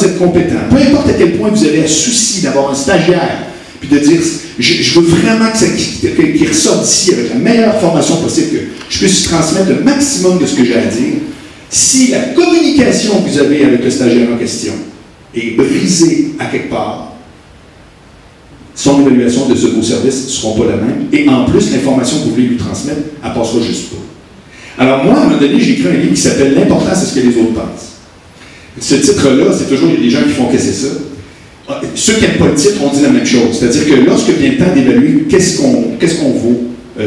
vous êtes compétent, peu importe à quel point vous avez un souci d'avoir un stagiaire, puis de dire, je veux vraiment qu'il ressorte d'ici avec la meilleure formation possible, que je puisse transmettre le maximum de ce que j'ai à dire. Si la communication que vous avez avec le stagiaire en question est brisée à quelque part, son évaluation de vos services ne seront pas la même, et en plus, l'information que vous voulez lui transmettre, elle ne passera juste pas. Alors moi, à un moment donné, j'ai écrit un livre qui s'appelle « L'important, c'est ce que les autres pensent ». Ce titre-là, c'est toujours, il y a des gens qui font casser ça. Ceux qui n'aiment pas le titre, on dit la même chose. C'est-à-dire que lorsque vient le temps d'évaluer qu'est-ce qu'on vaut,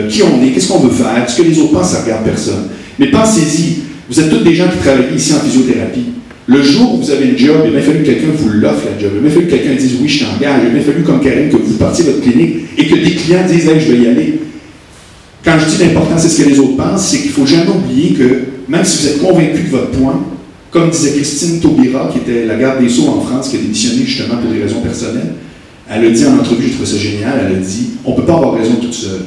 qui on est, qu'est-ce qu'on veut faire, ce que les autres pensent, ça ne regarde personne. Mais pensez-y, vous êtes tous des gens qui travaillent ici en physiothérapie. Le jour où vous avez une job, il a bien fallu que quelqu'un vous l'offre, la job. Il a bien fallu que quelqu'un dise « oui, je t'engage ». Il a bien fallu, comme Karine, que vous partiez de votre clinique et que des clients disent « hey, je vais y aller ». Quand je dis l'important, c'est ce que les autres pensent, c'est qu'il ne faut jamais oublier que, même si vous êtes convaincu de votre point, comme disait Christine Taubira, qui était la garde des Sceaux en France, qui a démissionné justement pour des raisons personnelles, elle a dit en entrevue, je trouve ça génial, elle a dit « on ne peut pas avoir raison toute seule ».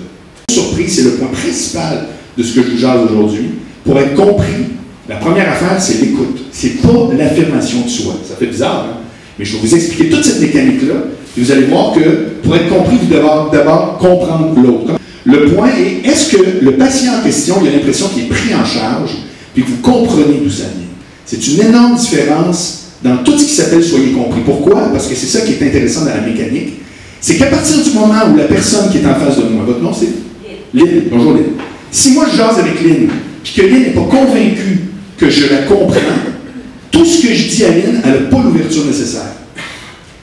Surprise, c'est le point principal de ce que je vous jase aujourd'hui. Pour être compris, la première affaire, c'est l'écoute. C'est pas l'affirmation de soi. Ça fait bizarre, hein? Mais je vais vous expliquer toute cette mécanique-là, et vous allez voir que, pour être compris, vous devez d'abord comprendre l'autre. Le point est, est-ce que le patient en question, il a l'impression qu'il est pris en charge, puis que vous comprenez d'où ça vient? C'est une énorme différence dans tout ce qui s'appelle « soyez compris ». Pourquoi? Parce que c'est ça qui est intéressant dans la mécanique. C'est qu'à partir du moment où la personne qui est en face de moi, votre nom c'est? Lynn. Bonjour Lynn. Si moi je jase avec Lynn, puis que Lynn n'est pas convaincue que je la comprends, tout ce que je dis à Lynn, elle n'a pas l'ouverture nécessaire.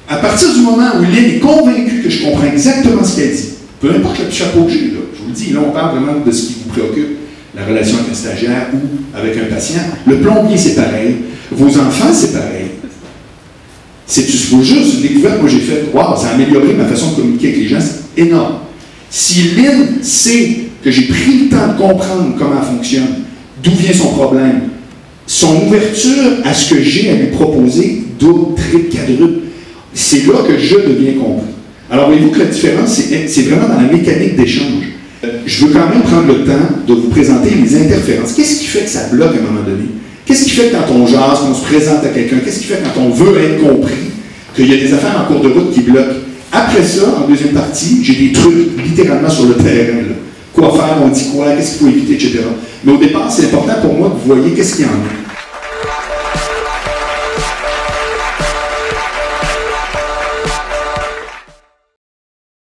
À partir du moment où Lynn est convaincue que je comprends exactement ce qu'elle dit, peu importe le chapeau que j'ai, là, je vous le dis, là on parle vraiment de ce qui vous préoccupe, la relation avec un stagiaire ou avec un patient. Le plombier, c'est pareil. Vos enfants, c'est pareil. C'est juste une découverte que moi j'ai faite. Waouh, ça a amélioré ma façon de communiquer avec les gens, c'est énorme. Si Lynn sait que j'ai pris le temps de comprendre comment elle fonctionne, d'où vient son problème, son ouverture à ce que j'ai à lui proposer, double, triple, quadruple, c'est là que je deviens compris. Alors, voyez-vous que la différence, c'est vraiment dans la mécanique d'échange. Je veux quand même prendre le temps de vous présenter les interférences. Qu'est-ce qui fait que ça bloque à un moment donné? Qu'est-ce qui fait que quand on jase, qu'on se présente à quelqu'un? Qu'est-ce qui fait quand on veut être compris, qu'il y a des affaires en cours de route qui bloquent? Après ça, en deuxième partie, j'ai des trucs littéralement sur le terrain. Là. Quoi faire, on dit quoi, qu'est-ce qu'il faut éviter, etc. Mais au départ, c'est important pour moi que vous voyez qu'est-ce qu'il y en a.